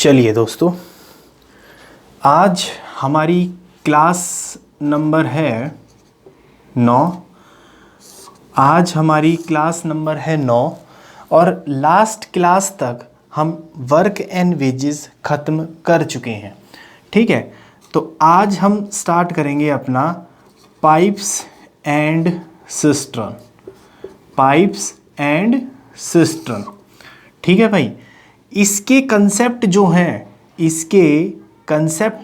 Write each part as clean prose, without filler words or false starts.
चलिए दोस्तों, आज हमारी क्लास नंबर है 9। आज हमारी क्लास नंबर है 9 और लास्ट क्लास तक हम वर्क एंड वेजेस ख़त्म कर चुके हैं। ठीक है, तो आज हम स्टार्ट करेंगे अपना pipes and cistern. Pipes and cistern, ठीक है भाई। इसके कंसेप्ट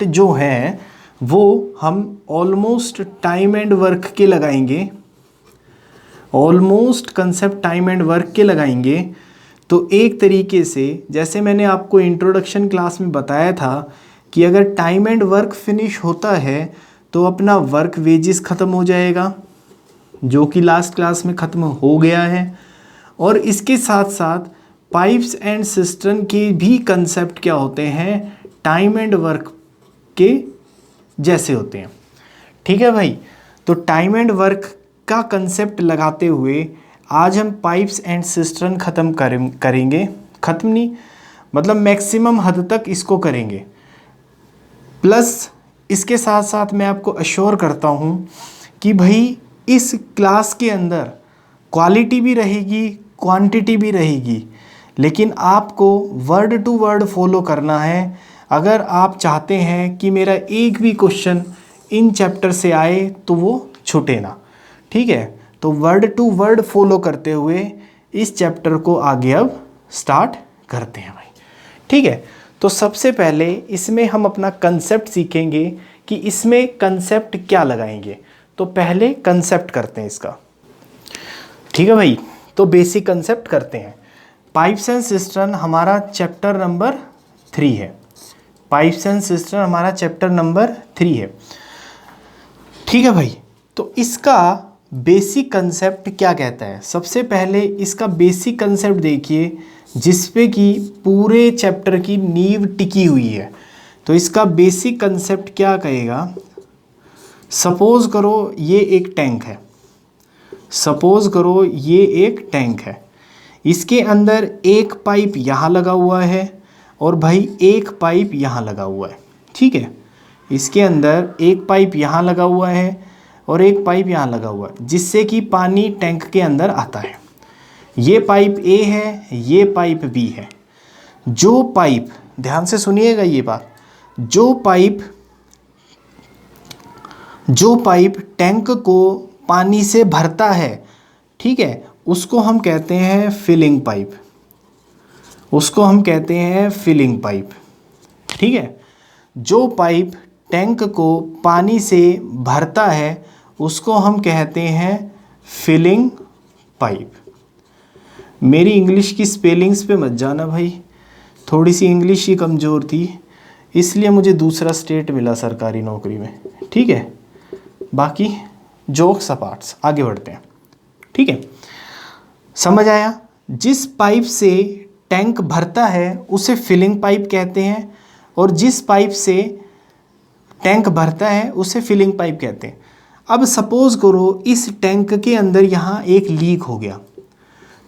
जो हैं वो हम ऑलमोस्ट टाइम एंड वर्क के लगाएंगे। Almost concept time and work के लगाएंगे। तो एक तरीके से जैसे मैंने आपको इंट्रोडक्शन क्लास में बताया था कि अगर टाइम एंड वर्क फिनिश होता है तो अपना वर्क वेजेस ख़त्म हो जाएगा, जो कि लास्ट क्लास में ख़त्म हो गया है। और इसके साथ साथ पाइप्स एंड सिस्टर्न के भी कंसेप्ट क्या होते हैं, टाइम एंड वर्क के जैसे होते हैं। ठीक है भाई, तो टाइम एंड वर्क का कंसेप्ट लगाते हुए आज हम पाइप्स एंड सिस्टर्न ख़त्म करेंगे। ख़त्म नहीं मतलब मैक्सिमम हद तक इसको करेंगे। प्लस इसके साथ साथ मैं आपको अश्योर करता हूँ कि भाई इस क्लास के अंदर क्वालिटी भी रहेगी, क्वांटिटी भी रहेगी, लेकिन आपको वर्ड टू वर्ड फॉलो करना है। अगर आप चाहते हैं कि मेरा एक भी क्वेश्चन इन चैप्टर से आए तो वो छूटे ना। ठीक है, तो वर्ड टू वर्ड फॉलो करते हुए इस चैप्टर को आगे अब स्टार्ट करते हैं भाई। ठीक है, तो सबसे पहले इसमें हम अपना कंसेप्ट सीखेंगे कि इसमें कंसेप्ट क्या लगाएंगे। तो पहले कंसेप्ट करते हैं इसका। ठीक है भाई, तो बेसिक कंसेप्ट करते हैं। पाइप्स एंड सिस्टर्न हमारा चैप्टर नंबर 3 है। पाइप्स एंड सिस्टर्न हमारा चैप्टर नंबर 3 है। ठीक है भाई, तो इसका बेसिक कंसेप्ट क्या कहता है। सबसे पहले इसका बेसिक कंसेप्ट देखिए, जिसपे कि पूरे चैप्टर की नींव टिकी हुई है। तो इसका बेसिक कंसेप्ट क्या कहेगा। सपोज करो ये एक टैंक है। सपोज करो ये एक टैंक है। इसके अंदर एक पाइप यहाँ लगा हुआ है और भाई एक पाइप यहाँ लगा हुआ है। ठीक है, इसके अंदर एक पाइप यहाँ लगा हुआ है और एक पाइप यहाँ लगा हुआ है, जिससे कि पानी टैंक के अंदर आता है। ये पाइप ए है, ये पाइप बी है। जो पाइप, ध्यान से सुनिएगा ये बात, जो पाइप टैंक को पानी से भरता है, ठीक है, उसको हम कहते हैं फिलिंग पाइप। उसको हम कहते हैं फिलिंग पाइप। ठीक है, जो पाइप टैंक को पानी से भरता है उसको हम कहते हैं फिलिंग पाइप। मेरी इंग्लिश की स्पेलिंग्स पे मत जाना भाई, थोड़ी सी इंग्लिश ही कमज़ोर थी, इसलिए मुझे दूसरा स्टेट मिला सरकारी नौकरी में। ठीक है, बाकी जोक्स अपार्ट्स, आगे बढ़ते हैं। ठीक है, समझ आया। जिस पाइप से टैंक भरता है उसे फिलिंग पाइप कहते हैं और जिस पाइप से टैंक भरता है उसे फिलिंग पाइप कहते हैं। अब सपोज करो इस टैंक के अंदर यहाँ एक लीक हो गया,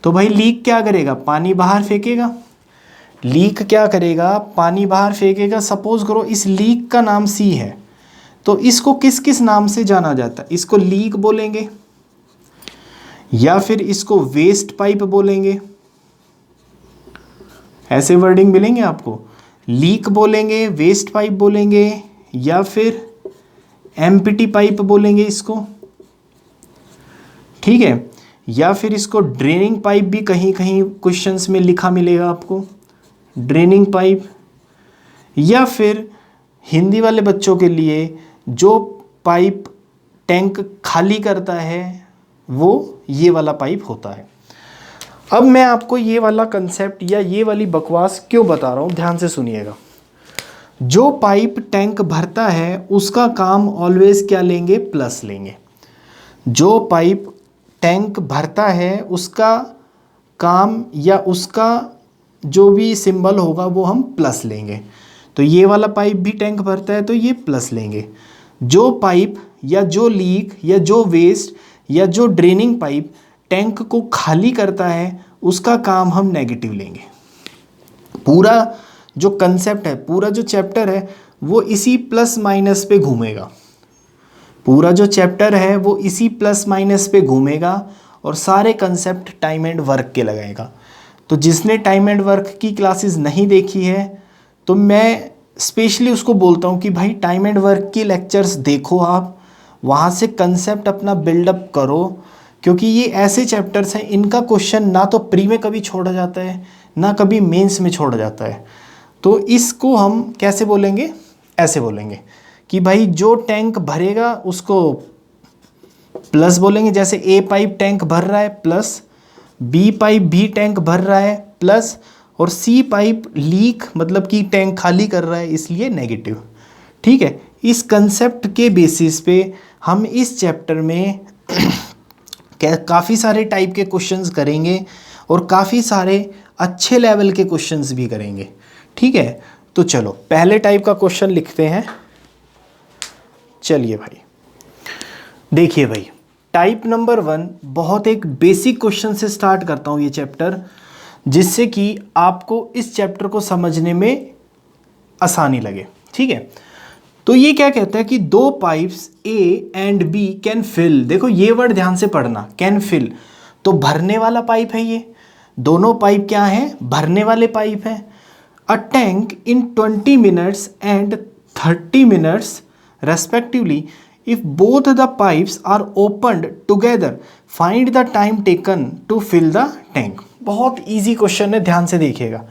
तो भाई लीक क्या करेगा, पानी बाहर फेंकेगा। लीक क्या करेगा, पानी बाहर फेंकेगा। सपोज करो इस लीक का नाम सी है, तो इसको किस किस नाम से जाना जाता है। इसको लीक बोलेंगे या फिर इसको वेस्ट पाइप बोलेंगे। ऐसे वर्डिंग मिलेंगे आपको, लीक बोलेंगे, वेस्ट पाइप बोलेंगे या फिर एम्प्टी पाइप बोलेंगे इसको। ठीक है, या फिर इसको ड्रेनिंग पाइप भी कहीं कहीं क्वेश्चंस में लिखा मिलेगा आपको, ड्रेनिंग पाइप। या फिर हिंदी वाले बच्चों के लिए जो पाइप टैंक खाली करता है वो ये वाला पाइप होता है। अब मैं आपको ये वाला कंसेप्ट या ये वाली बकवास क्यों बता रहा हूँ, ध्यान से सुनिएगा। जो पाइप टैंक भरता है उसका काम ऑलवेज क्या लेंगे, प्लस लेंगे। जो पाइप टैंक भरता है उसका काम या उसका जो भी सिंबल होगा वो हम प्लस लेंगे। तो ये वाला पाइप भी टैंक भरता है तो ये प्लस लेंगे। जो पाइप या जो लीक या जो वेस्ट या जो ड्रेनिंग पाइप टैंक को खाली करता है उसका काम हम नेगेटिव लेंगे। पूरा जो कंसेप्ट है, पूरा जो चैप्टर है वो इसी प्लस माइनस पे घूमेगा। पूरा जो चैप्टर है वो इसी प्लस माइनस पे घूमेगा और सारे कंसेप्ट टाइम एंड वर्क के लगाएगा। तो जिसने टाइम एंड वर्क की क्लासेस नहीं देखी है तो मैं स्पेशली उसको बोलता हूँ कि भाई टाइम एंड वर्क की लेक्चर्स देखो, आप वहाँ से कंसेप्ट अपना बिल्डअप करो, क्योंकि ये ऐसे चैप्टर्स हैं इनका क्वेश्चन ना तो प्री में कभी छोड़ा जाता है ना कभी मेंस में छोड़ा जाता है। तो इसको हम कैसे बोलेंगे, ऐसे बोलेंगे कि भाई जो टैंक भरेगा उसको प्लस बोलेंगे, जैसे ए पाइप टैंक भर रहा है प्लस, बी पाइप भी टैंक भर रहा है प्लस, और सी पाइप लीक मतलब कि टैंक खाली कर रहा है इसलिए नेगेटिव। ठीक है, इस कंसेप्ट के बेसिस पे हम इस चैप्टर में काफ़ी सारे टाइप के क्वेश्चंस करेंगे और काफ़ी सारे अच्छे लेवल के क्वेश्चंस भी करेंगे। ठीक है, तो चलो पहले टाइप का क्वेश्चन लिखते हैं। चलिए भाई देखिए भाई, टाइप नंबर 1 बहुत एक बेसिक क्वेश्चन से स्टार्ट करता हूँ ये चैप्टर, जिससे कि आपको इस चैप्टर को समझने में आसानी लगे। ठीक है, तो ये क्या कहता है कि दो pipes A and B can fill, देखो ये वर्ड ध्यान से पढ़ना, कैन फिल तो भरने वाला पाइप है, ये दोनों पाइप क्या हैं, भरने वाले पाइप हैं। A tank in 20 minutes and 30 minutes respectively, if both the pipes are opened together find the time taken to fill the tank. बहुत इजी क्वेश्चन है, ध्यान से देखिएगा।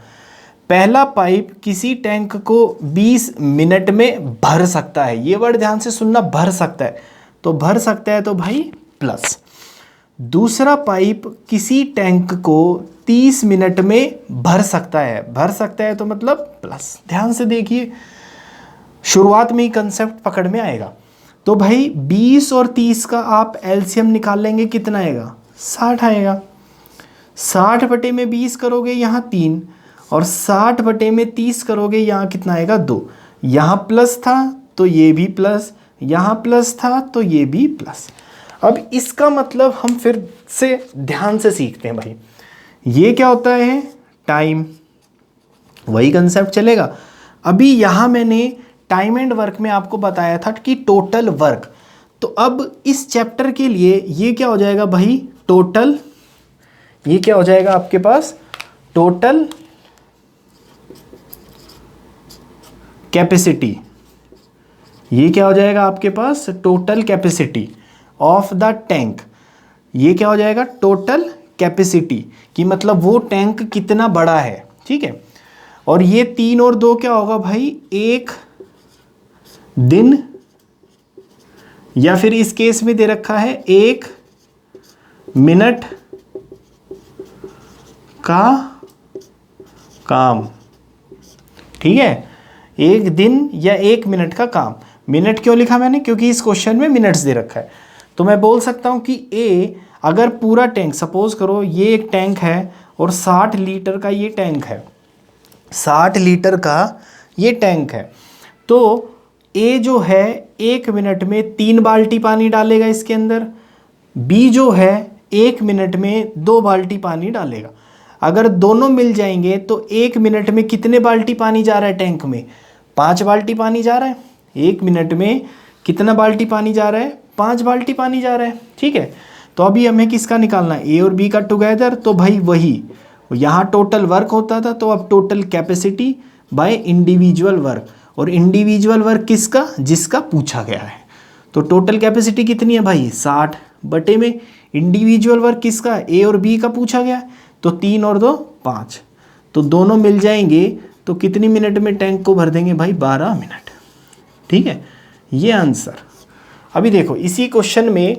पहला पाइप किसी टैंक को 20 मिनट में भर सकता है, ये वर्ड ध्यान से सुनना, भर सकता है, तो भर सकता है तो भाई प्लस। दूसरा पाइप किसी टैंक को 30 मिनट में भर सकता है, भर सकता है तो मतलब प्लस। ध्यान से देखिए, शुरुआत में ही कंसेप्ट पकड़ में आएगा। तो भाई 20 और 30 का आप एलसीएम निकाल लेंगे, कितना आएगा, 60 आएगा। 60 बटे में 20 करोगे यहाँ 3, और 60 बटे में 30 करोगे यहाँ कितना आएगा 2। यहाँ प्लस था तो ये भी प्लस, यहाँ प्लस था तो ये भी प्लस। अब इसका मतलब हम फिर से ध्यान से सीखते हैं भाई, ये क्या होता है, टाइम, वही कंसेप्ट चलेगा। अभी यहाँ मैंने टाइम एंड वर्क में आपको बताया था कि टोटल वर्क, तो अब इस चैप्टर के लिए ये क्या हो जाएगा भाई, टोटल, ये क्या हो जाएगा आपके पास, टोटल कैपेसिटी। ये क्या हो जाएगा आपके पास, total capacity of the tank. ये क्या हो जाएगा, टोटल कैपेसिटी, कि मतलब वो टैंक कितना बड़ा है। ठीक है, और ये 3 और 2 क्या होगा भाई, 1 दिन, या फिर इस केस में दे रखा है 1 मिनट का काम। ठीक है, 1 दिन या 1 मिनट का काम। मिनट क्यों लिखा मैंने, क्योंकि इस क्वेश्चन में मिनट्स दे रखा है। तो मैं बोल सकता हूं कि ए, अगर पूरा टैंक, सपोज करो ये एक टैंक है और 60 लीटर का ये टैंक है, 60 लीटर का ये टैंक है, तो ए जो है 1 मिनट में 3 बाल्टी पानी डालेगा इसके अंदर, बी जो है 1 मिनट में 2 बाल्टी पानी डालेगा। अगर दोनों मिल जाएंगे तो 1 मिनट में कितने बाल्टी पानी जा रहा है टैंक में, 5 बाल्टी पानी जा रहा है। 1 मिनट में कितना बाल्टी पानी जा रहा है, 5 बाल्टी पानी जा रहा है। ठीक है, तो अभी हमें किसका निकालना है, ए और बी का टुगेदर, तो भाई वही यहाँ टोटल वर्क होता था, तो अब total capacity by individual work, और इंडिविजुअल वर्क किसका, जिसका पूछा गया है। तो टोटल कैपेसिटी कितनी है भाई, 60 बटे में इंडिविजुअल वर्क किसका, ए और बी का पूछा गया है, तो 3 और 2 5, तो दोनों मिल जाएंगे तो कितनी मिनट में टैंक को भर देंगे भाई, 12 मिनट। ठीक है, ये आंसर। अभी देखो इसी क्वेश्चन में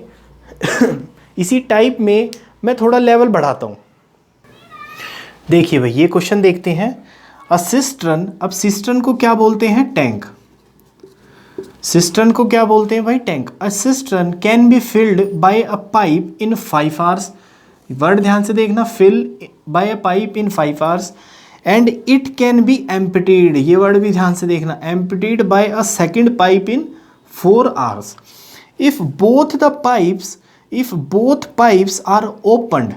इसी टाइप में मैं थोड़ा लेवल बढ़ाता हूँ। देखिए भाई ये क्वेश्चन देखते हैं, अ सिस्टर्न, अब सिस्टर्न को क्या बोलते हैं, टैंक। सिस्टर्न को क्या बोलते हैं भाई, tank. A cistern can be filled by a pipe in 5 hours, word ध्यान से देखना, fill by a pipe in 5 hours, and it can be emptied, ये वर्ड भी ध्यान से देखना, emptied by a second pipe in 4 hours. If both pipes are opened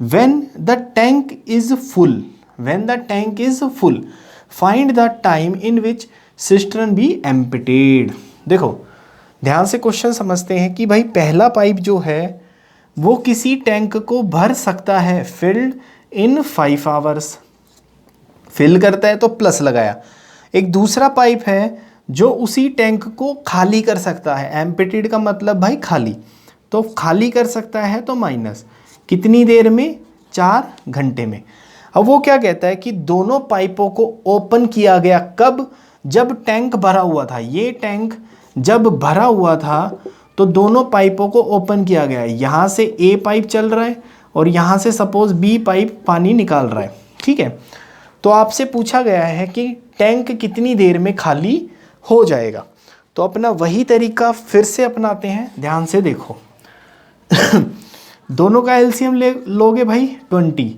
when the tank is full find the time in which cistern be emptied. देखो ध्यान से question समझते हैं कि भाई पहला पाइप जो है वो किसी टैंक को भर सकता है फिल्ड इन 5 आवर्स, फिल करता है तो प्लस लगाया। एक दूसरा पाइप है जो उसी टैंक को खाली कर सकता है, एम्प्टीड का मतलब भाई खाली, तो खाली कर सकता है तो माइनस, कितनी देर में, 4 घंटे में। अब वो क्या कहता है कि दोनों पाइपों को ओपन किया गया कब, जब टैंक भरा हुआ था। ये टैंक जब भरा हुआ था तो दोनों पाइपों को ओपन किया गया। यहाँ से ए पाइप चल रहा है और यहाँ से सपोज बी पाइप पानी निकाल रहा है, ठीक है। तो आपसे पूछा गया है कि टैंक कितनी देर में खाली हो जाएगा। तो अपना वही तरीका फिर से अपनाते हैं, ध्यान से देखो। दोनों का एलसीएम लोगे भाई 20,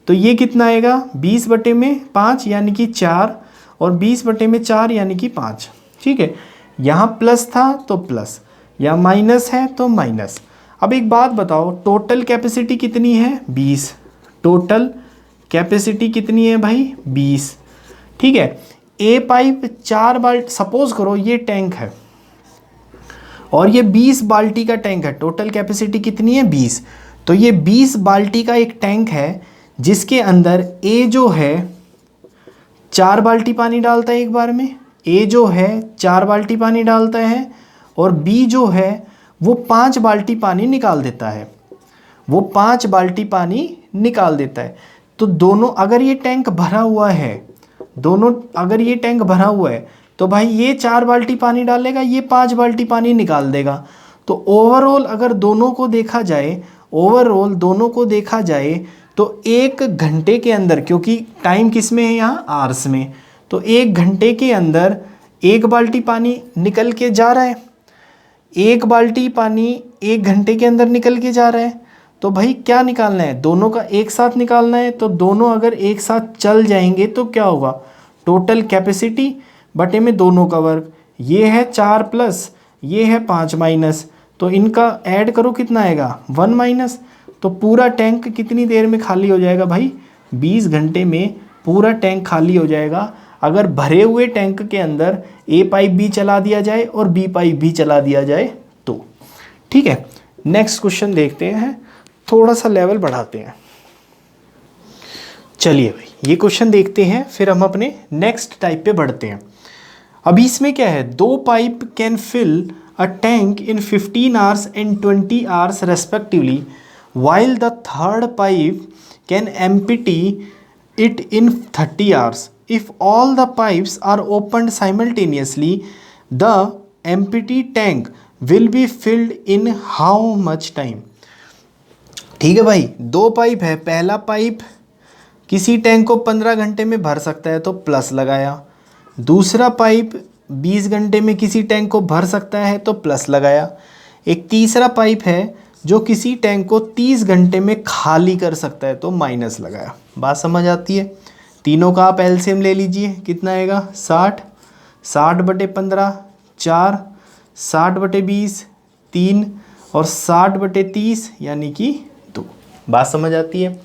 तो ये कितना आएगा 20/5 यानी कि 4 और 20/4 यानी कि 5, ठीक है। यहाँ प्लस था तो प्लस, या माइनस है तो माइनस। अब एक बात बताओ, टोटल कैपेसिटी कितनी है 20, टोटल कैपेसिटी कितनी है भाई 20, ठीक है। ए पाइप 4 बाल्टी, सपोज करो ये टैंक है और ये 20 बाल्टी का टैंक है, टोटल कैपेसिटी कितनी है 20, तो ये 20 बाल्टी का एक टैंक है जिसके अंदर ए जो है 4 बाल्टी पानी डालता है एक बार में, ए जो है 4 बाल्टी पानी डालता है और बी जो है वो 5 बाल्टी पानी निकाल देता है, वो 5 बाल्टी पानी निकाल देता है। तो दोनों अगर ये टैंक भरा हुआ है, दोनों अगर ये टैंक भरा हुआ है तो भाई ये 4 बाल्टी पानी डालेगा, ये 5 बाल्टी पानी निकाल देगा। तो ओवरऑल अगर दोनों को देखा जाए, ओवरऑल दोनों को देखा जाए तो 1 घंटे के अंदर, क्योंकि टाइम किस में है यहाँ आवर्स में, तो 1 घंटे के अंदर 1 बाल्टी पानी निकल के जा रहा है, 1 बाल्टी पानी 1 घंटे के अंदर निकल के जा रहा है। तो भाई क्या निकालना है, दोनों का एक साथ निकालना है। तो दोनों अगर एक साथ चल जाएंगे तो क्या होगा, टोटल कैपेसिटी बटे में दोनों का वर्ग, ये है 4 प्लस ये है 5 माइनस, तो इनका ऐड करो कितना आएगा 1 माइनस। तो पूरा टैंक कितनी देर में खाली हो जाएगा भाई 20 घंटे में पूरा टैंक खाली हो जाएगा, अगर भरे हुए टैंक के अंदर ए पाइप भी चला दिया जाए और बी पाइप भी चला दिया जाए तो, ठीक है। नेक्स्ट क्वेश्चन देखते हैं, थोड़ा सा लेवल बढ़ाते हैं। चलिए भाई ये क्वेश्चन देखते हैं, फिर हम अपने नेक्स्ट टाइप पे बढ़ते हैं। अभी इसमें क्या है, 2 pipe can fill a tank in 15 hours and 20 hours respectively, while the third pipe can empty it in 30 hours. If all the pipes are opened simultaneously, the empty tank will be filled in how much time? ठीक है भाई, 2 pipe है, पहला pipe किसी tank को 15 घंटे में भर सकता है तो प्लस लगाया, दूसरा पाइप 20 घंटे में किसी टैंक को भर सकता है तो प्लस लगाया, एक तीसरा पाइप है जो किसी टैंक को 30 घंटे में खाली कर सकता है तो माइनस लगाया। बात समझ आती है। तीनों का आप एलसीएम ले लीजिए, कितना आएगा 60, 60/15 4, 60/20 3 और 60/30 यानी कि 2। बात समझ आती है।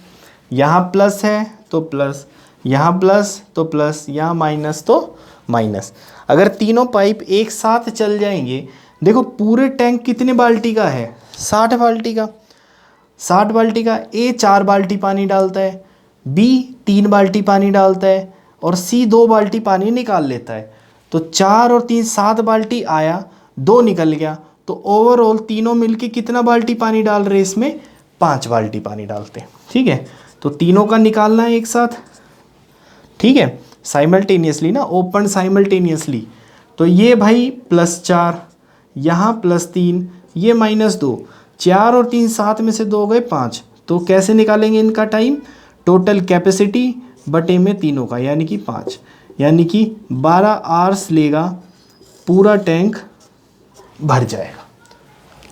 यहाँ प्लस है तो प्लस, यहाँ प्लस तो प्लस, यहाँ माइनस तो माइनस। अगर तीनों पाइप एक साथ चल जाएंगे, देखो पूरे टैंक कितने बाल्टी का है 60 बाल्टी का, 60 बाल्टी का। ए 4 बाल्टी पानी डालता है, बी 3 बाल्टी पानी डालता है और सी 2 बाल्टी पानी निकाल लेता है। तो 4 और 3 7 बाल्टी आया, 2 निकल गया, तो ओवरऑल तीनों मिलके कितना बाल्टी पानी डाल रहे इसमें 5 बाल्टी पानी डालते हैं, ठीक है। तो तीनों का निकालना है एक साथ, ठीक है, साइमल्टेनियसली ना, ओपन साइमल्टेनियसली। तो ये भाई +4, यहाँ +3, ये -2, 4 और 3 7 में से 2 गए 5। तो कैसे निकालेंगे इनका टाइम, टोटल कैपेसिटी बटे में तीनों का यानी कि 5, यानी कि 12 आवर्स लेगा, पूरा टैंक भर जाएगा।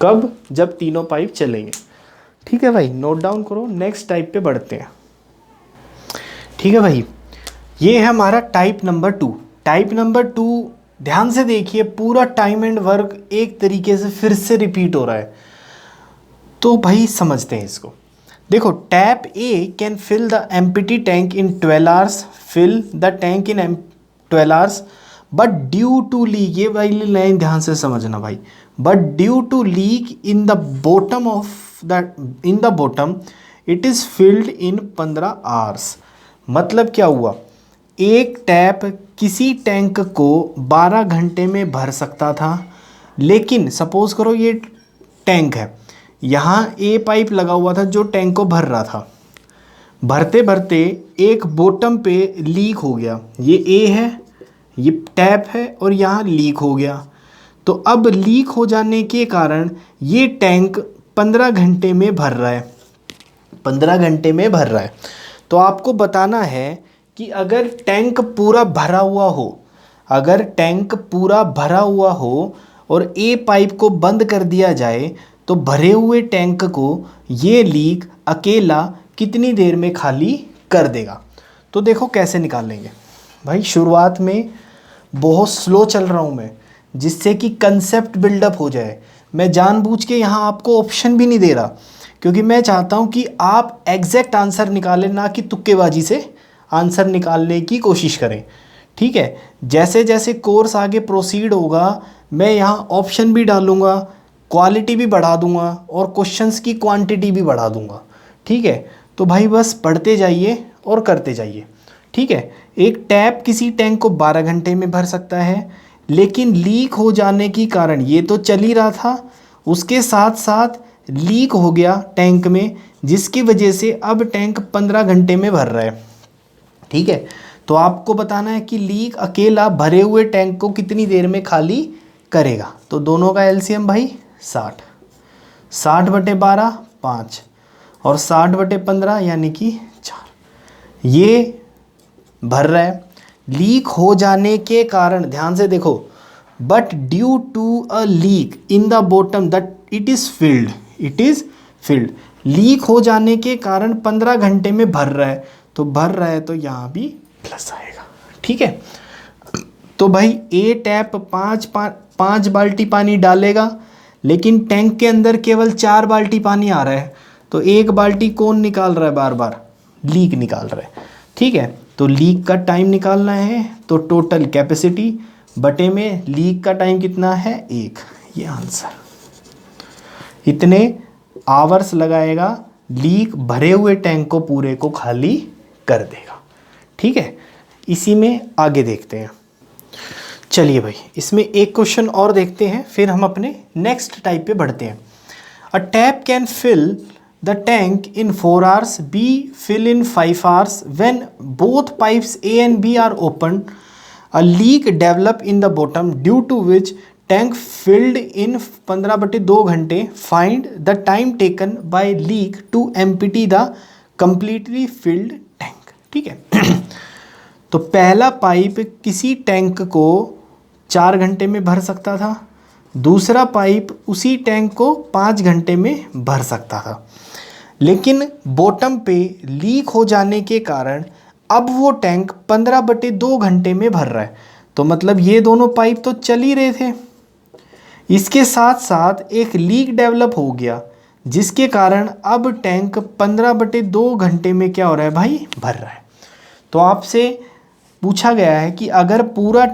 कब, जब तीनों पाइप चलेंगे, ठीक है भाई, नोट डाउन करो। नेक्स्ट टाइप पे बढ़ते हैं, ठीक है भाई। ये है हमारा टाइप नंबर 2। टाइप नंबर 2 ध्यान से देखिए, पूरा टाइम एंड वर्क एक तरीके से फिर से रिपीट हो रहा है, तो भाई समझते हैं इसको। देखो tap A can fill the empty tank in 12 hours, fill the tank in 12 hours, but due to leak, ये वाली लाइन ध्यान से समझना भाई, but due to leak in the bottom of the in the bottom it is filled in 15 hours. मतलब क्या हुआ, एक टैप किसी टैंक को 12 घंटे में भर सकता था, लेकिन सपोज करो ये टैंक है, यहाँ ए पाइप लगा हुआ था जो टैंक को भर रहा था, भरते भरते एक बॉटम पे लीक हो गया, ये ए है, ये टैप है और यहाँ लीक हो गया। तो अब लीक हो जाने के कारण ये टैंक 15 घंटे में भर रहा है, 15 घंटे में भर रहा है। तो आपको बताना है कि अगर टैंक पूरा भरा हुआ हो, अगर टैंक पूरा भरा हुआ हो और ए पाइप को बंद कर दिया जाए तो भरे हुए टैंक को ये लीक अकेला कितनी देर में खाली कर देगा। तो देखो कैसे निकालेंगे भाई। शुरुआत में बहुत स्लो चल रहा हूँ मैं, जिससे कि कंसेप्ट बिल्डअप हो जाए। मैं जानबूझ के यहाँ आपको ऑप्शन भी नहीं दे रहा, क्योंकि मैं चाहता हूँ कि आप एग्जैक्ट आंसर निकालें, ना कि तुक्केबाजी से आंसर निकालने की कोशिश करें। ठीक है, जैसे जैसे कोर्स आगे प्रोसीड होगा मैं यहाँ ऑप्शन भी डालूँगा, क्वालिटी भी बढ़ा दूँगा और क्वेश्चंस की क्वांटिटी भी बढ़ा दूँगा। ठीक है, तो भाई बस पढ़ते जाइए और करते जाइए। ठीक है, एक टैप किसी टैंक को 12 घंटे में भर सकता है, लेकिन लीक हो जाने के कारण, ये तो चल ही रहा था, उसके साथ साथ लीक हो गया टैंक में, जिसकी वजह से अब टैंक 15 घंटे में भर रहा है। ठीक है, तो आपको बताना है कि लीक अकेला भरे हुए टैंक को कितनी देर में खाली करेगा। तो दोनों का एलसीएम भाई 60, 60/12 5 और 60/15 यानी कि 4। ये भर रहा है, लीक हो जाने के कारण, ध्यान से देखो, but due to a leak in the bottom that it is filled, it is filled. Leak हो जाने के कारण 15 घंटे में भर रहा है, तो भर रहा है तो यहाँ भी प्लस आएगा। ठीक है, तो भाई ए टैप 5 बाल्टी पानी डालेगा, लेकिन टैंक के अंदर केवल 4 बाल्टी पानी आ रहा है, तो 1 बाल्टी कौन निकाल रहा है, बार बार लीक निकाल रहा है। ठीक है, तो लीक का टाइम निकालना है, तो टोटल कैपेसिटी बटे में लीक का टाइम कितना है 1, ये आंसर। इतने आवर्स लगाएगा, लीक भरे हुए टैंक को पूरे को खाली कर देगा। ठीक है, इसी में आगे देखते हैं। चलिए भाई, इसमें एक क्वेश्चन और देखते हैं, फिर हम अपने नेक्स्ट टाइप पे बढ़ते हैं। A tap can fill the tank in 4 hours, B fill in 5 hours. When both pipes A and B are opened, a leak develop in the bottom due to which tank filled in 15/2 घंटे. Find the time taken by leak to empty the completely filled tank. ठीक है, तो पहला pipe किसी tank को 4 घंटे में भर सकता था, दूसरा पाइप उसी टैंक को 5 घंटे में भर सकता था, लेकिन बॉटम पे लीक हो जाने के कारण अब वो टैंक 15/2 घंटे में भर रहा है। तो मतलब ये दोनों पाइप तो चल ही रहे थे, इसके साथ साथ एक लीक डेवलप हो गया, जिसके कारण अब टैंक 15/2 घंटे में क्या हो रहा है भाई, भर रहा है। तो आपसे पूछा गया है कि अगर पूरा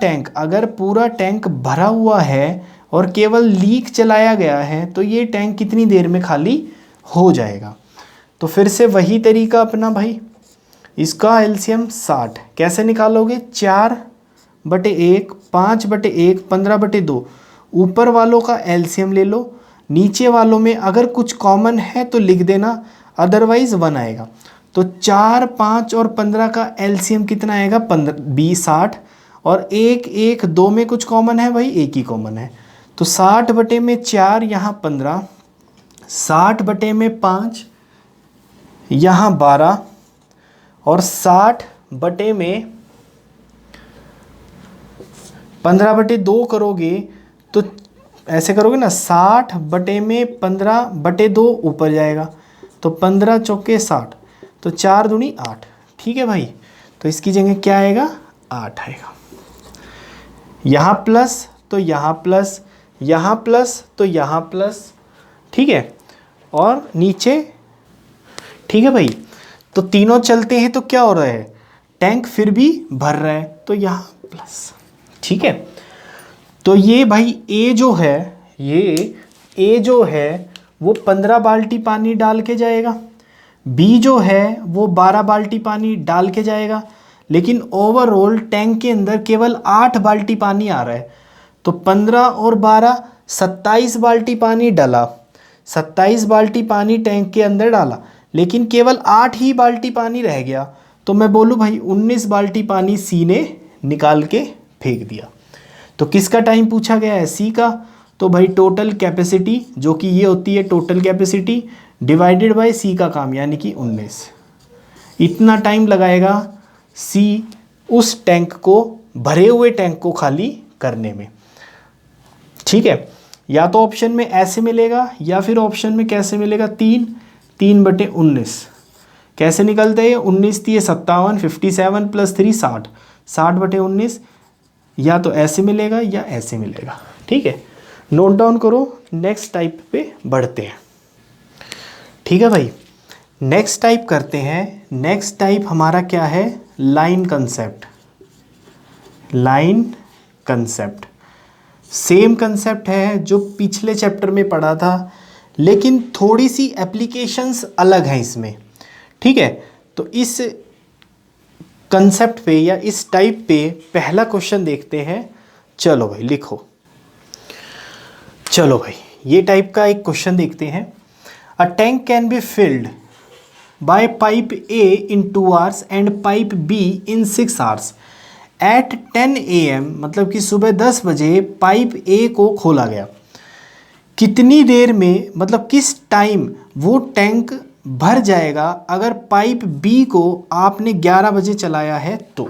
टैंक भरा हुआ है और केवल लीक चलाया गया है, तो ये टैंक कितनी देर में खाली हो जाएगा। तो फिर से वही तरीका अपना भाई, इसका एलसीएम 60 कैसे निकालोगे, 4/1 5/1 15/2। ऊपर वालों का एलसीएम ले लो, नीचे वालों में अगर कुछ कॉमन है तो लिख देना, अदरवाइज 1 आएगा। तो 4 5 और 15 का एलसीएम कितना आएगा, 60, और 1 1 2 में कुछ कॉमन है भाई, 1 ही कॉमन है, तो 60/4 यहाँ 15, 60/5 यहाँ 12, और 60/15/2 करोगे तो ऐसे करोगे ना, 60/15/2 ऊपर जाएगा, तो 15 चौके 60, तो 4 दूनी 8। ठीक है भाई, तो इसकी जगह क्या आएगा, 8 आएगा। यहाँ प्लस तो यहाँ प्लस, यहाँ प्लस तो यहाँ प्लस। ठीक है, और नीचे ठीक है भाई। तो तीनों चलते हैं तो क्या हो रहा है, टैंक फिर भी भर रहा है, तो यहाँ प्लस। ठीक है, तो ये भाई ए जो है, ये ए जो है वो 15 बाल्टी पानी डाल के जाएगा, बी जो है वो 12 बाल्टी पानी डाल के जाएगा, लेकिन ओवरऑल टैंक के अंदर केवल 8 बाल्टी पानी आ रहा है। तो 15 और 12 27 बाल्टी पानी डाला, 27 बाल्टी पानी टैंक के अंदर डाला, लेकिन केवल 8 ही बाल्टी पानी रह गया। तो मैं बोलूँ भाई 19 बाल्टी पानी सी ने निकाल के फेंक दिया। तो किसका टाइम पूछा गया है, सी का। तो भाई टोटल कैपेसिटी जो कि ये होती है टोटल कैपेसिटी डिवाइडेड बाय सी का काम यानी कि 19, इतना टाइम लगाएगा सी उस टैंक को, भरे हुए टैंक को खाली करने में। ठीक है, या तो ऑप्शन में ऐसे मिलेगा या फिर ऑप्शन में कैसे मिलेगा, 3/19 कैसे निकलते हैं, 19 3 57, 57 + 3 60, 60/19, या तो ऐसे मिलेगा या ऐसे मिलेगा। ठीक है, नोट डाउन करो, नेक्स्ट टाइप पे बढ़ते हैं। ठीक है भाई, नेक्स्ट टाइप करते हैं। नेक्स्ट टाइप हमारा क्या है, line concept. Line concept same concept है जो पिछले चैप्टर में पढ़ा था, लेकिन थोड़ी सी एप्लीकेशंस अलग हैं इसमें। ठीक है, तो इस कंसेप्ट पे या इस टाइप पे पहला क्वेश्चन देखते हैं। चलो भाई लिखो, चलो भाई ये टाइप का एक क्वेश्चन देखते हैं। A tank can be filled by pipe A in 2 hours and pipe B in 6 hours at 10 AM, मतलब कि सुबह 10 बजे पाइप ए को खोला गया। कितनी देर में, मतलब किस टाइम वो टैंक भर जाएगा अगर पाइप बी को आपने 11 बजे चलाया है। तो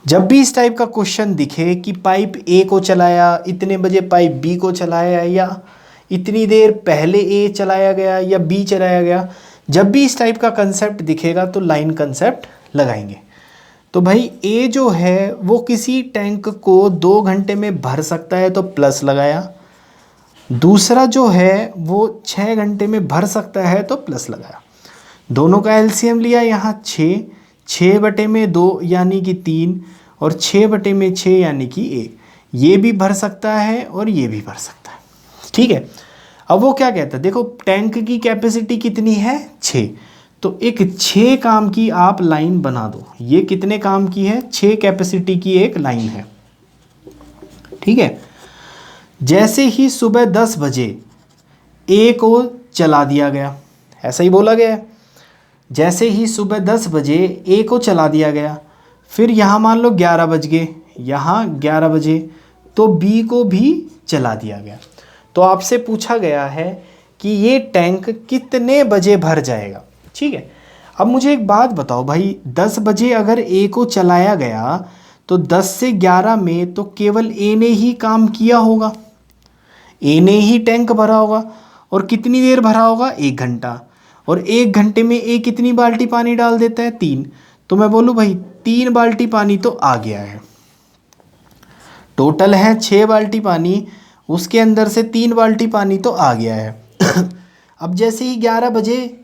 जब भी इस टाइप का क्वेश्चन दिखे कि पाइप ए को चलाया, इतने बजे पाइप बी को चलाया, या इतनी देर पहले ए चलाया गया या बी चलाया गया, जब भी इस टाइप का कंसेप्ट दिखेगा तो लाइन कंसेप्ट लगाएंगे। तो भाई ए जो है वो किसी टैंक को 2 घंटे में भर सकता है तो प्लस लगाया, दूसरा जो है वो 6 घंटे में भर सकता है तो प्लस लगाया। दोनों का एलसीएम लिया यहाँ 6, 6/2 यानी कि 3, और 6/6 यानी कि 1। ये भी भर सकता है और ये भी भर सकता है। ठीक है, अब वो क्या कहता है, देखो टैंक की कैपेसिटी कितनी है, 6, तो एक 6 काम की आप लाइन बना दो। ये कितने काम की है, 6 कैपेसिटी की एक लाइन है। ठीक है, जैसे ही सुबह 10 बजे ए को चला दिया गया, ऐसा ही बोला गया है, जैसे ही सुबह 10 बजे ए को चला दिया गया, फिर यहाँ मान लो 11 बज गए, यहाँ 11 बजे, तो बी को भी चला दिया गया। तो आपसे पूछा गया है कि ये टैंक कितने बजे भर जाएगा। ठीक है, अब मुझे एक बात बताओ भाई, 10 बजे अगर ए को चलाया गया तो 10 से 11 में तो केवल ए ने ही काम किया होगा, ए ने ही टैंक भरा होगा, और कितनी देर भरा होगा, 1 घंटा, और 1 घंटे में ए कितनी बाल्टी पानी डाल देता है, 3। तो मैं बोलूँ भाई 3 बाल्टी पानी तो आ गया है, टोटल है 6 बाल्टी पानी, उसके अंदर से 3 बाल्टी पानी तो आ गया है। अब जैसे ही 11 बजे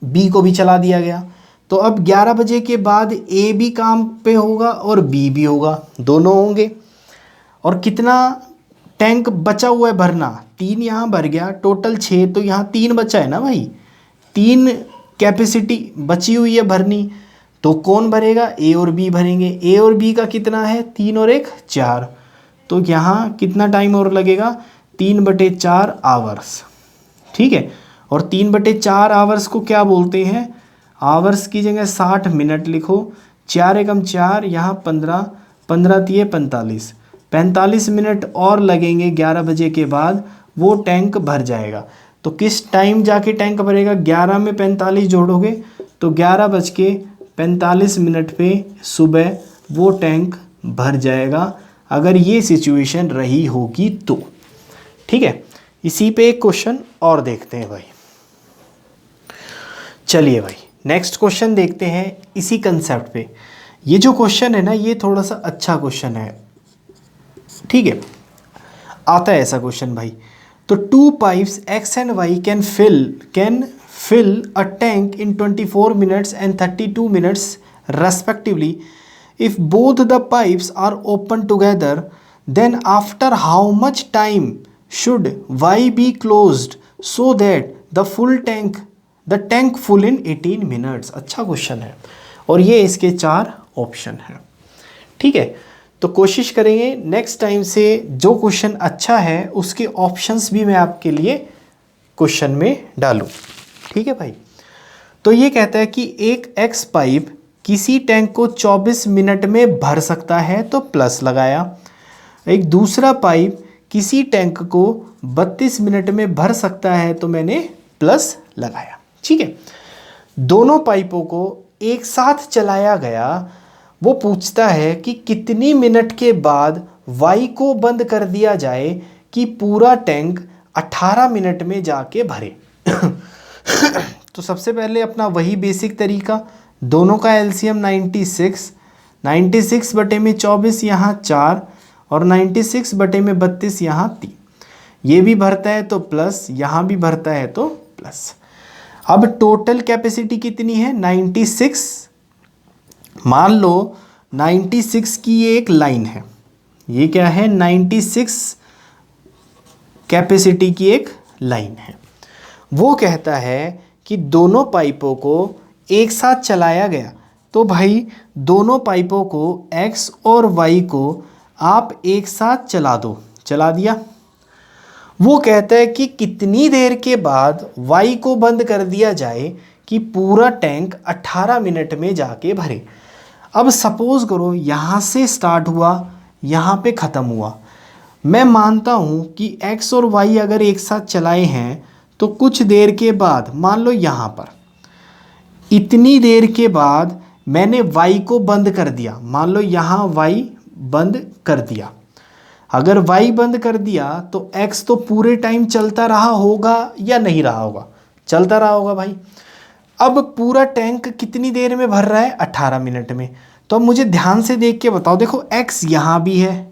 बी को भी चला दिया गया, तो अब 11 बजे के बाद ए भी काम पे होगा और बी भी होगा, दोनों होंगे। और कितना टैंक बचा हुआ है भरना, 3 यहाँ भर गया, टोटल 6, तो यहाँ 3 बचा है ना भाई, 3 कैपेसिटी बची हुई है भरनी। तो कौन भरेगा, ए और बी भरेंगे। ए और बी का कितना है, 3 और 1 4, तो यहाँ कितना टाइम और लगेगा, 3/4 आवर्स। ठीक है, और 3/4 आवर्स को क्या बोलते हैं, आवर्स की जगह 60 मिनट लिखो, 4 एकम 4, यहाँ 15, 15 तिये 45, 45 मिनट और लगेंगे 11 बजे के बाद वो टैंक भर जाएगा। तो किस टाइम जाके टैंक भरेगा, 11 में 45 जोड़ोगे तो 11:45 पे सुबह वो टैंक भर जाएगा, अगर ये सिचुएशन रही होगी तो। ठीक है, इसी पे एक क्वेश्चन और देखते हैं भाई। चलिए भाई नेक्स्ट क्वेश्चन देखते हैं इसी कंसेप्ट पे। ये जो क्वेश्चन है ना, ये थोड़ा सा अच्छा क्वेश्चन है। ठीक है, आता है ऐसा क्वेश्चन भाई। तो 2 pipes X and Y can fill a tank in 24 minutes and 32 minutes respectively. If both the pipes are open together, then after how much time should Y be closed so that the tank full in 18 minutes? अच्छा question है और ये इसके 4 option हैं। ठीक है, तो कोशिश करेंगे नेक्स्ट टाइम से जो क्वेश्चन अच्छा है उसके ऑप्शंस भी मैं आपके लिए क्वेश्चन में डालूं। ठीक है भाई, तो ये कहता है कि एक एक्स पाइप किसी टैंक को 24 मिनट में भर सकता है तो प्लस लगाया, एक दूसरा पाइप किसी टैंक को 32 मिनट में भर सकता है तो मैंने प्लस लगाया। ठीक है, दोनों पाइपों को एक साथ चलाया गया। वो पूछता है कि कितनी मिनट के बाद वाई को बंद कर दिया जाए कि पूरा टैंक 18 मिनट में जाके भरे। तो सबसे पहले अपना वही बेसिक तरीका, दोनों का एलसीएम 96 बटे में 24 यहाँ 4 और 96 बटे में 32 यहाँ 3। ये भी भरता है तो प्लस, यहाँ भी भरता है तो प्लस। अब टोटल कैपेसिटी कितनी है 96। मान लो 96 की ये एक लाइन है, ये क्या है 96 कैपेसिटी की एक लाइन है। वो कहता है कि दोनों पाइपों को एक साथ चलाया गया, तो भाई दोनों पाइपों को X और Y को आप एक साथ चला दो। चला दिया। वो कहता है कि कितनी देर के बाद Y को बंद कर दिया जाए कि पूरा टैंक 18 मिनट में जाके भरे। अब सपोज़ करो यहाँ से स्टार्ट हुआ, यहाँ पे ख़त्म हुआ। मैं मानता हूँ कि X और Y अगर एक साथ चलाए हैं तो कुछ देर के बाद, मान लो यहाँ पर इतनी देर के बाद मैंने Y को बंद कर दिया। मान लो यहाँ Y बंद कर दिया। अगर Y बंद कर दिया तो X तो पूरे टाइम चलता रहा होगा या नहीं रहा होगा? चलता रहा होगा भाई। अब पूरा टैंक कितनी देर में भर रहा है 18 मिनट में। तो अब मुझे ध्यान से देख के बताओ, देखो X यहाँ भी है,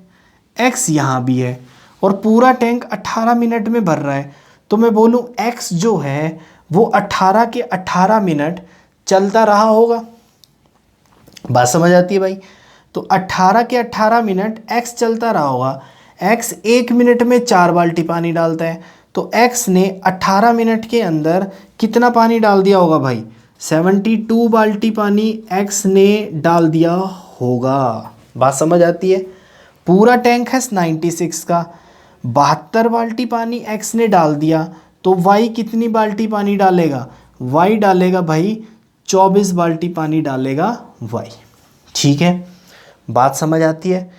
X यहाँ भी है और पूरा टैंक 18 मिनट में भर रहा है। तो मैं बोलूँ X जो है वो 18 के 18 मिनट चलता रहा होगा। बात समझ आती है भाई? तो 18 के 18 मिनट X चलता रहा होगा। X 1 मिनट में 4 बाल्टी पानी डालता है, तो X ने 18 मिनट के अंदर कितना पानी डाल दिया होगा भाई? 72 बाल्टी पानी X ने डाल दिया होगा। बात समझ आती है? पूरा टैंक है 96 का, 72 बाल्टी पानी X ने डाल दिया, तो Y कितनी बाल्टी पानी डालेगा? Y डालेगा भाई 24 बाल्टी पानी डालेगा Y। ठीक है, बात समझ आती है?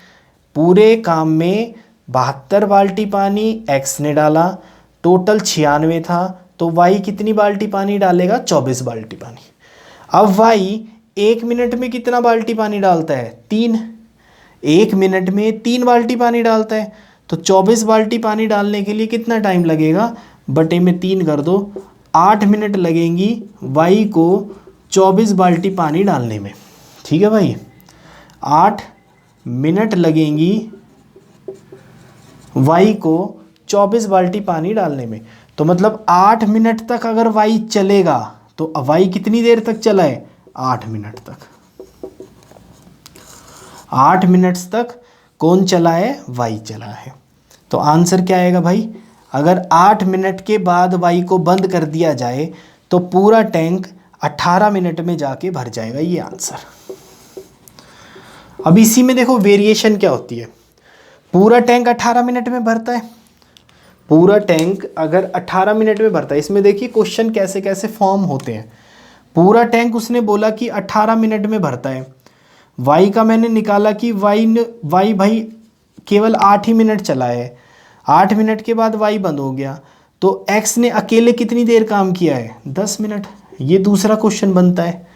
पूरे काम में 72 बाल्टी पानी X ने डाला, टोटल 96 था, तो Y कितनी बाल्टी पानी डालेगा? 24 बाल्टी पानी। अब Y 1 मिनट में कितना बाल्टी पानी डालता है? 3। 1 मिनट में 3 बाल्टी पानी डालता है, तो 24 बाल्टी पानी डालने के लिए कितना टाइम लगेगा? बटे में 3 कर दो, 8 मिनट लगेंगी Y को 24 बाल्टी पानी डालने में। ठीक है भाई, 8 मिनट लगेंगी Y को 24 बाल्टी पानी डालने में। तो मतलब 8 मिनट तक अगर Y चलेगा तो Y कितनी देर तक चला है? 8 मिनट तक। 8 मिनट तक कौन चला है? Y चला है। तो आंसर क्या आएगा भाई? अगर 8 मिनट के बाद Y को बंद कर दिया जाए तो पूरा टैंक 18 मिनट में जाके भर जाएगा, ये आंसर। अब इसी में देखो वेरिएशन क्या होती है। पूरा टैंक 18 मिनट में भरता है, पूरा टैंक अगर 18 मिनट में भरता है, इसमें देखिए क्वेश्चन कैसे कैसे फॉर्म होते हैं। पूरा टैंक उसने बोला कि 18 मिनट में भरता है, Y का मैंने निकाला कि Y भाई केवल 8 ही मिनट चला है, 8 मिनट के बाद Y बंद हो गया, तो X ने अकेले कितनी देर काम किया है? 10 मिनट। ये दूसरा क्वेश्चन बनता है।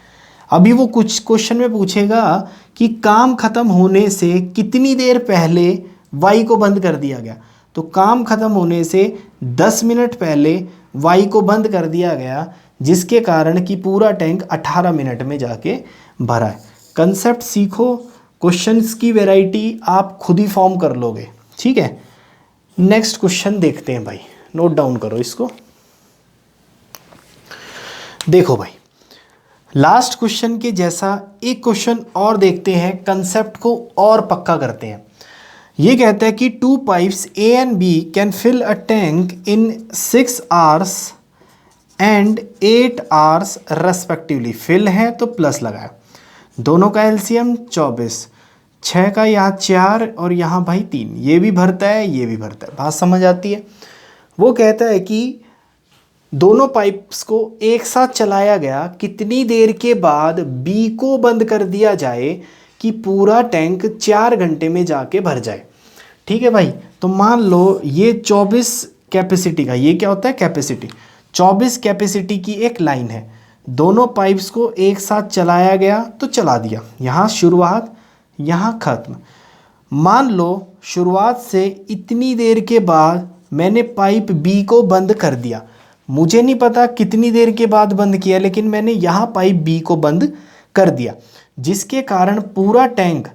अभी वो कुछ क्वेश्चन में पूछेगा कि काम खत्म होने से कितनी देर पहले Y को बंद कर दिया गया, तो काम खत्म होने से 10 मिनट पहले Y को बंद कर दिया गया, जिसके कारण कि पूरा टैंक 18 मिनट में जाके भरा है। कंसेप्ट सीखो, क्वेश्चंस की वैरायटी आप खुद ही फॉर्म कर लोगे। ठीक है, नेक्स्ट क्वेश्चन देखते हैं भाई, नोट डाउन करो इसको। देखो भाई, लास्ट क्वेश्चन के जैसा एक क्वेश्चन और देखते हैं, कंसेप्ट को और पक्का करते हैं। ये कहता है कि 2 pipes A and B can fill a tank in 6 hours and 8 hours respectively. Fill है तो प्लस लगाया, दोनों का एलसीएम 24, 6 का यहाँ 4 और यहाँ भाई 3, ये भी भरता है ये भी भरता है। बात समझ आती है। वो कहता है कि दोनों पाइप्स को एक साथ चलाया गया, कितनी देर के बाद बी को बंद कर दिया जाए कि पूरा टैंक 4 घंटे में जाके भर जाए। ठीक है भाई, तो मान लो ये 24 कैपेसिटी का, ये क्या होता है कैपेसिटी, 24 कैपेसिटी की एक लाइन है। दोनों पाइप्स को एक साथ चलाया गया तो चला दिया, यहाँ शुरुआत यहाँ ख़त्म। मान लो शुरुआत से इतनी देर के बाद मैंने पाइप बी को बंद कर दिया, मुझे नहीं पता कितनी देर के बाद बंद किया, लेकिन मैंने यहाँ पाइप बी को बंद कर दिया, जिसके कारण पूरा टैंक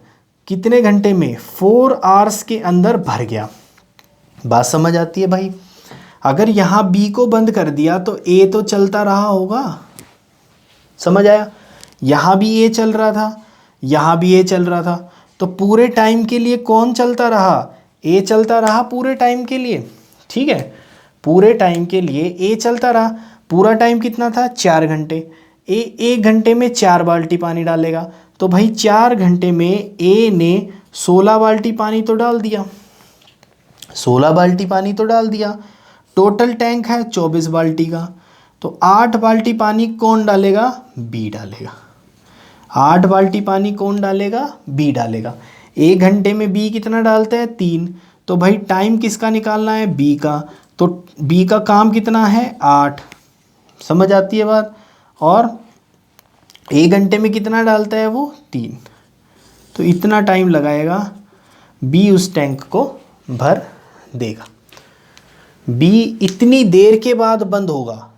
कितने घंटे में 4 आवर्स के अंदर भर गया। बात समझ आती है भाई। अगर यहाँ बी को बंद कर दिया तो ए तो चलता रहा होगा, समझ आया। यहाँ भी ए चल रहा था, यहाँ भी ए चल रहा था, तो पूरे टाइम के लिए कौन चलता रहा, ए चलता रहा पूरे टाइम के लिए। ठीक है, पूरे टाइम के लिए ए चलता रहा। पूरा टाइम कितना था 4 घंटे। ए 1 घंटे में 4 बाल्टी पानी डालेगा, तो भाई 4 घंटे में ए ने 16 बाल्टी पानी तो डाल दिया, 16 बाल्टी पानी तो डाल दिया। टोटल टैंक है 24 बाल्टी का, तो 8 बाल्टी पानी कौन डालेगा, बी डालेगा। 8 बाल्टी पानी कौन डालेगा, बी डालेगा। 1 घंटे में बी कितना डालता है 3, तो भाई टाइम किसका निकालना है, बी का, तो बी का काम कितना है 8। समझ आती है बात। और 1 घंटे में कितना डालता है वो 3, तो इतना टाइम लगाएगा, बी उस टैंक को भर देगा। बी इतनी देर के बाद बंद होगा,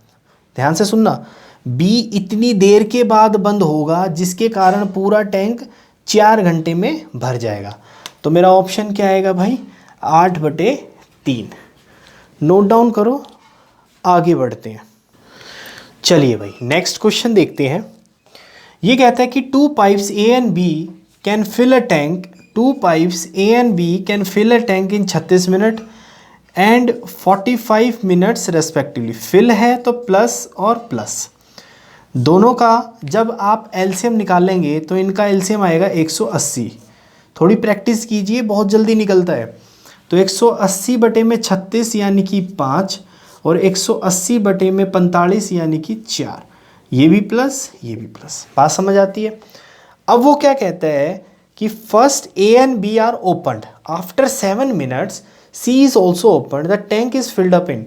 ध्यान से सुनना, बी इतनी देर के बाद बंद होगा जिसके कारण पूरा टैंक 4 घंटे में भर जाएगा। तो मेरा ऑप्शन क्या आएगा भाई, 8/3। नोट डाउन करो, आगे बढ़ते हैं। चलिए भाई नेक्स्ट क्वेश्चन देखते हैं। ये कहता है कि 2 pipes A and B can fill a tank, 2 pipes A and B can fill a tank in 36 minute and 45 minutes respectively. Fill है तो प्लस और प्लस, दोनों का जब आप एलसीएम निकालेंगे तो इनका एलसीएम आएगा 180। थोड़ी प्रैक्टिस कीजिए, बहुत जल्दी निकलता है। तो 180 बटे में 36 यानी कि 5, और 180 बटे में 45 यानी कि 4। ये भी प्लस ये भी प्लस। बात समझ आती है। अब वो क्या कहता है कि first A and B are opened after 7 minutes, C is also open, the tank is filled up in.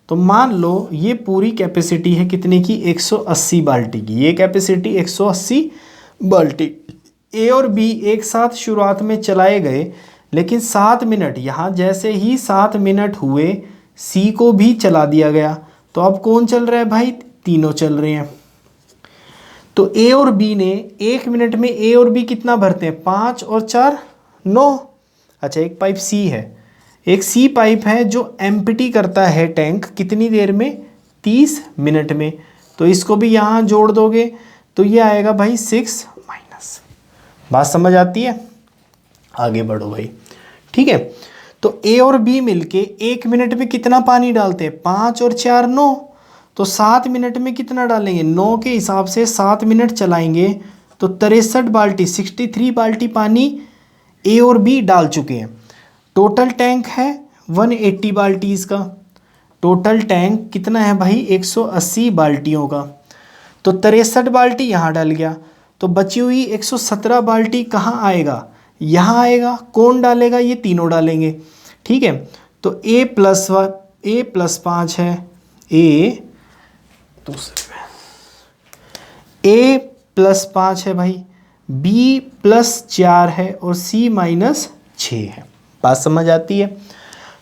तो मान लो ये पूरी कैपेसिटी है कितने की, 180 बाल्टी की। ये कैपेसिटी 180 बाल्टी। ए और बी एक साथ शुरुआत में चलाए गए, लेकिन 7 मिनट, यहाँ जैसे ही 7 मिनट हुए सी को भी चला दिया गया। तो अब कौन चल रहा है भाई, तीनों चल रहे हैं। तो ए और बी ने 1 मिनट में ए और बी कितना भरते हैं, 5 और 4 9। अच्छा, एक पाइप सी है, एक सी पाइप है जो एम्प्टी करता है टैंक कितनी देर में, 30 मिनट में। तो इसको भी यहाँ जोड़ दोगे तो ये आएगा भाई 6 माइनस। बात समझ आती है, आगे बढ़ो भाई। ठीक है, तो ए और बी मिलके 1 मिनट में कितना पानी डालते हैं, 5 और 4 9। तो 7 मिनट में कितना डालेंगे, 9 के हिसाब से 7 मिनट चलाएंगे तो 63 बाल्टी 63 बाल्टी पानी ए और बी डाल चुके हैं। टोटल टैंक है 180 बाल्टीज़ का। टोटल टैंक कितना है भाई, 180 बाल्टियों का। तो 63 बाल्टी यहाँ डल गया, तो बची हुई 117 बाल्टी कहाँ आएगा, यहाँ आएगा। कौन डालेगा, ये तीनों डालेंगे। ठीक है, तो ए प्लस 5 है, ए प्लस 5 है भाई, बी प्लस 4 है और सी माइनस 6 है। बात समझ आती है।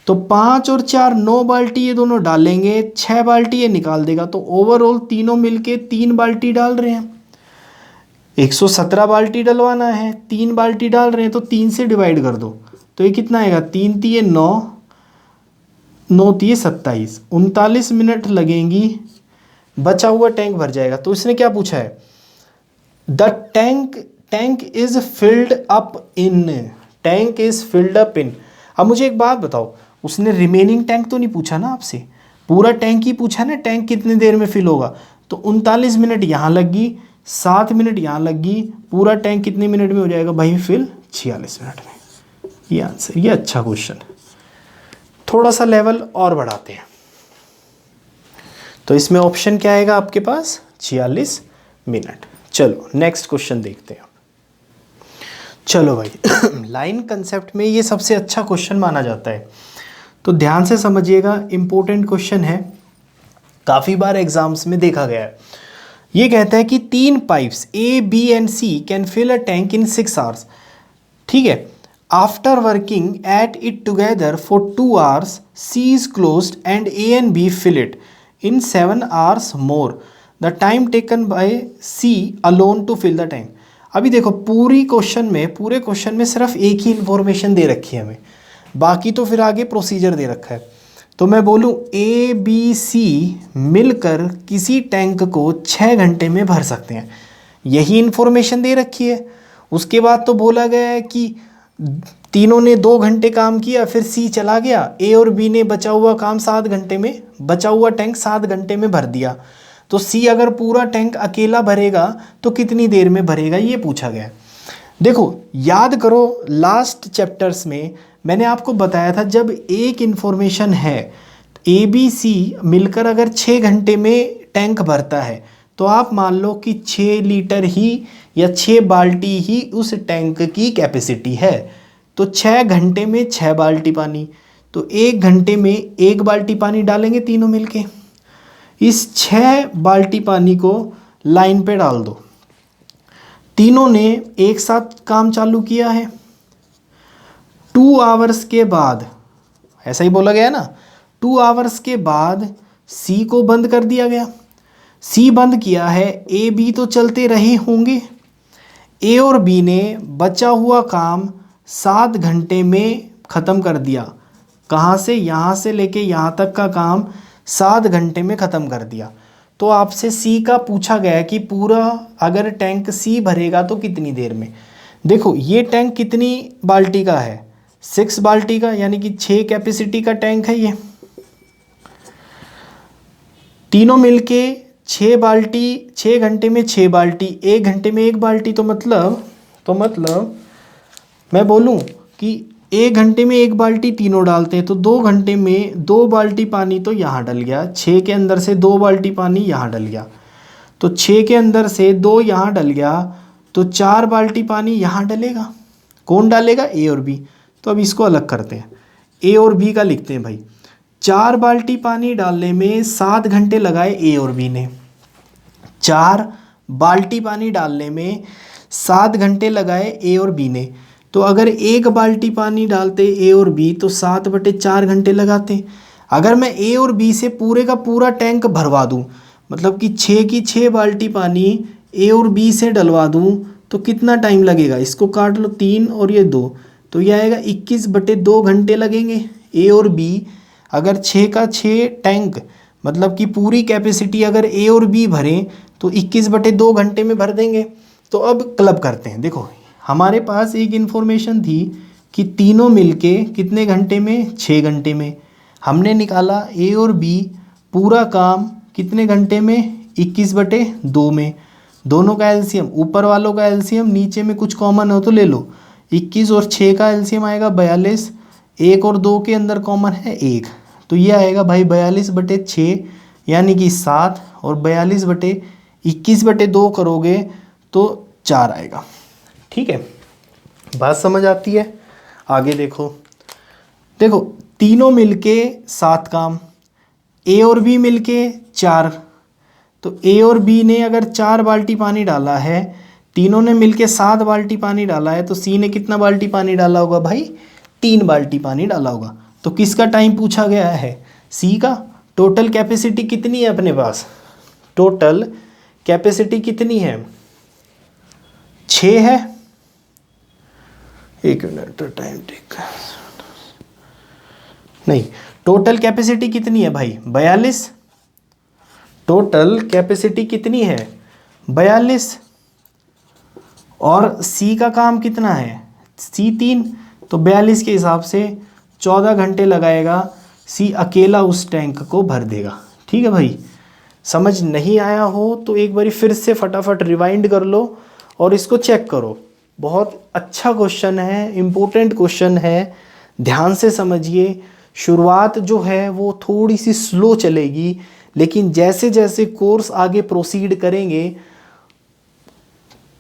तो 5 और 4 9 बाल्टी ये दोनों डालेंगे, 6 बाल्टी ये निकाल देगा। तो ओवरऑल तीनों मिलके 3 बाल्टी डाल रहे हैं। 117 बाल्टी डलवाना है, 3 बाल्टी डाल रहे हैं, तो 3 से डिवाइड कर दो तो ये कितना आएगा, 3 तिये 9, 9 तिये 27, 39 मिनट लगेंगी बचा हुआ टैंक भर जाएगा। तो इसने क्या पूछा है, the tank is filled up in, tank is filled up इन। अब मुझे एक बात बताओ, उसने रिमेनिंग टैंक तो नहीं पूछा ना आपसे, पूरा टैंक ही पूछा ना, टैंक कितनी देर में फिल होगा। तो 39 मिनट यहाँ लगी, 7 मिनट यहाँ लगी, पूरा टैंक कितने मिनट में हो जाएगा भाई फिल, 46 मिनट में। ये आंसर, ये अच्छा क्वेश्चन। थोड़ा सा लेवल और बढ़ाते हैं, तो इसमें ऑप्शन क्या आएगा आपके पास, 46 मिनट। चलो नेक्स्ट क्वेश्चन देखते हैं। चलो भाई लाइन कंसेप्ट में ये सबसे अच्छा क्वेश्चन माना जाता है, तो ध्यान से समझिएगा, इंपॉर्टेंट क्वेश्चन है, काफ़ी बार एग्जाम्स में देखा गया है। ये कहता है कि 3 pipes A B and C can fill a tank in 6 hours, ठीक है। After working at it together for 2 hours C is closed and A and B fill it in 7 hours more, the time taken by C alone to fill the tank. अभी देखो पूरे question में सिर्फ एक ही information दे रखी है हमें, बाकी तो फिर आगे प्रोसीजर दे रखा है। तो मैं बोलूँ ए बी सी मिलकर किसी टैंक को 6 घंटे में भर सकते हैं, यही इंफॉर्मेशन दे रखी है। उसके बाद तो बोला गया है कि तीनों ने 2 घंटे काम किया, फिर सी चला गया, ए और बी ने बचा हुआ काम 7 घंटे में, बचा हुआ टैंक 7 घंटे में भर दिया। तो सी अगर पूरा टैंक अकेला भरेगा तो कितनी देर में भरेगा, ये पूछा गया। देखो याद करो लास्ट चैप्टर्स में मैंने आपको बताया था, जब एक इन्फॉर्मेशन है ए बी सी मिलकर अगर 6 घंटे में टैंक भरता है, तो आप मान लो कि 6 लीटर ही या 6 बाल्टी ही उस टैंक की कैपेसिटी है। तो 6 घंटे में 6 बाल्टी पानी, तो 1 घंटे में 1 बाल्टी पानी डालेंगे तीनों मिलके। इस 6 बाल्टी पानी को लाइन पे डाल दो, तीनों ने एक साथ काम चालू किया है। 2 आवर्स के बाद, ऐसा ही बोला गया ना, 2 आवर्स के बाद सी को बंद कर दिया गया। सी बंद किया है, ए बी तो चलते रहे होंगे। ए और बी ने बचा हुआ काम 7 घंटे में ख़त्म कर दिया। कहाँ से, यहाँ से लेके यहाँ तक का काम 7 घंटे में ख़त्म कर दिया। तो आपसे सी का पूछा गया है कि पूरा अगर टैंक सी भरेगा तो कितनी देर में। देखो ये टैंक कितनी बाल्टी का है, 6 बाल्टी का, यानी कि 6 कैपेसिटी का टैंक है ये। तीनों मिलके 6 बाल्टी, 6 घंटे में 6 बाल्टी, 1 घंटे में 1 बाल्टी, तो मतलब मैं बोलूं कि 1 घंटे में 1 बाल्टी तीनों डालते हैं, तो 2 घंटे में 2 बाल्टी पानी तो यहाँ डल गया, 6 के अंदर से 2 बाल्टी पानी यहाँ डल गया, तो 6 के अंदर से 2 यहाँ डल गया, तो 4 बाल्टी पानी यहाँ डलेगा। कौन डालेगा, ए और बी। तो अब इसको अलग करते हैं, ए और बी का लिखते हैं भाई। 4 बाल्टी पानी डालने में 7 घंटे लगाए ए और बी ने, 4 बाल्टी पानी डालने में 7 घंटे लगाए ए और बी ने। तो अगर 1 बाल्टी पानी डालते ए और बी तो 7/4 घंटे लगाते। अगर मैं ए और बी से पूरे का पूरा टैंक भरवा दूं, मतलब कि 6 की 6 बाल्टी पानी ए और बी से डलवा दूं, तो कितना टाइम लगेगा, इसको काट लो 3 और ये 2, तो ये आएगा 21/2 घंटे लगेंगे। ए और बी अगर 6 का 6 टैंक, मतलब कि पूरी कैपेसिटी अगर ए और बी भरें तो 21/2 घंटे में भर देंगे। तो अब क्लब करते हैं। देखो हमारे पास एक इन्फॉर्मेशन थी कि तीनों मिलके कितने घंटे में, 6 घंटे में। हमने निकाला ए और बी पूरा काम कितने घंटे में, 21/2 में। दोनों का एलसीएम, ऊपर वालों का एलसीएम, नीचे में कुछ कॉमन हो तो ले लो। 21 और 6 का एलसीएम आएगा 42, 1 और 2 के अंदर कॉमन है 1, तो ये आएगा भाई 42/6 यानी कि 7, और 42/21/2 करोगे तो 4 आएगा। ठीक है, बात समझ आती है। आगे देखो तीनों मिलके 7 काम, ए और बी मिलके 4, तो ए और बी ने अगर 4 बाल्टी पानी डाला है, तीनों ने मिलके 7 बाल्टी पानी डाला है, तो सी ने कितना बाल्टी पानी डाला होगा भाई, 3 बाल्टी पानी डाला होगा। तो किसका टाइम पूछा गया है, सी का। टोटल कैपेसिटी कितनी है अपने पास, टोटल कैपेसिटी कितनी है, 6 है। 1 मिनट तो टाइम टेक, नहीं टोटल कैपेसिटी कितनी है भाई, 42। टोटल कैपेसिटी कितनी है 42, और सी का काम कितना है सी 3, तो 42 के हिसाब से 14 घंटे लगाएगा, सी अकेला उस टैंक को भर देगा। ठीक है भाई, समझ नहीं आया हो तो एक बारी फिर से फटाफट रिवाइंड कर लो और इसको चेक करो। बहुत अच्छा क्वेश्चन है, इम्पोर्टेंट क्वेश्चन है, ध्यान से समझिए। शुरुआत जो है वो थोड़ी सी स्लो चलेगी, लेकिन जैसे जैसे कोर्स आगे प्रोसीड करेंगे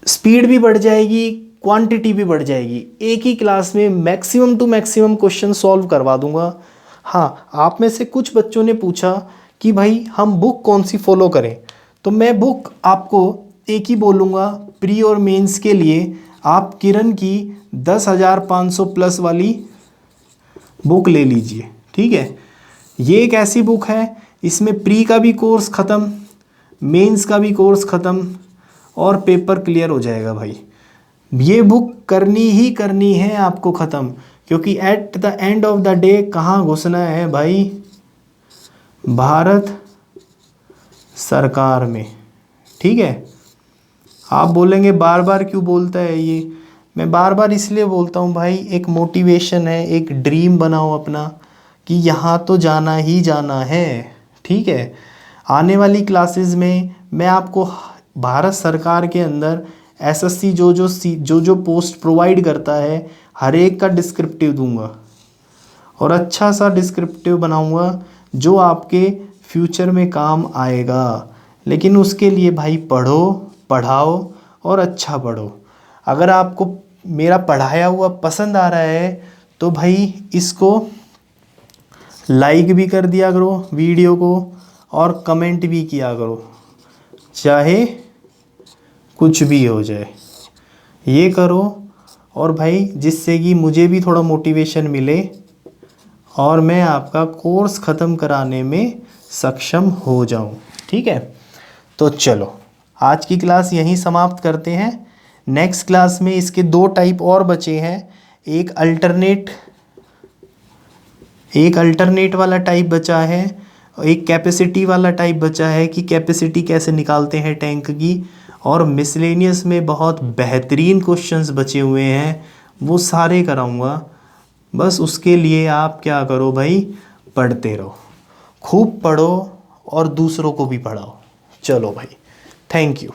स्पीड भी बढ़ जाएगी, क्वांटिटी भी बढ़ जाएगी। एक ही क्लास में maximum to maximum question solve करवा दूंगा। हाँ, आप में से कुछ बच्चों ने पूछा कि भाई हम बुक कौन सी फॉलो करें, तो मैं बुक आपको एक ही बोलूँगा, प्री और मेंस के लिए आप किरण की 10,500 प्लस वाली बुक ले लीजिए। ठीक है, ये एक ऐसी बुक है, इसमें प्री का भी कोर्स ख़त्म, मेंस का भी कोर्स ख़त्म और पेपर क्लियर हो जाएगा भाई। ये बुक करनी ही करनी है आपको ख़त्म, क्योंकि at the end of the day कहाँ घुसना है भाई, भारत सरकार में। ठीक है, आप बोलेंगे बार बार क्यों बोलता है ये, मैं बार बार इसलिए बोलता हूँ भाई, एक मोटिवेशन है, एक ड्रीम बनाओ अपना कि यहाँ तो जाना ही जाना है। ठीक है, आने वाली क्लासेस में मैं आपको भारत सरकार के अंदर एसएससी जो पोस्ट प्रोवाइड करता है हर एक का डिस्क्रिप्टिव दूंगा, और अच्छा सा डिस्क्रिप्टिव बनाऊंगा जो आपके फ्यूचर में काम आएगा। लेकिन उसके लिए भाई पढ़ो, पढ़ाओ और अच्छा पढ़ो। अगर आपको मेरा पढ़ाया हुआ पसंद आ रहा है तो भाई इसको लाइक भी कर दिया करो वीडियो को, और कमेंट भी किया करो, चाहे कुछ भी हो जाए ये करो। और भाई जिससे कि मुझे भी थोड़ा मोटिवेशन मिले और मैं आपका कोर्स ख़त्म कराने में सक्षम हो जाऊं। ठीक है, तो चलो आज की क्लास यहीं समाप्त करते हैं। नेक्स्ट क्लास में इसके 2 टाइप और बचे हैं, एक अल्टरनेट वाला टाइप बचा है, एक कैपेसिटी वाला टाइप बचा है कि कैपेसिटी कैसे निकालते हैं टैंक की, और मिसलेनियस में बहुत बेहतरीन क्वेश्चंस बचे हुए हैं, वो सारे कराऊंगा। बस उसके लिए आप क्या करो भाई, पढ़ते रहो, खूब पढ़ो और दूसरों को भी पढ़ाओ। चलो भाई, थैंक यू।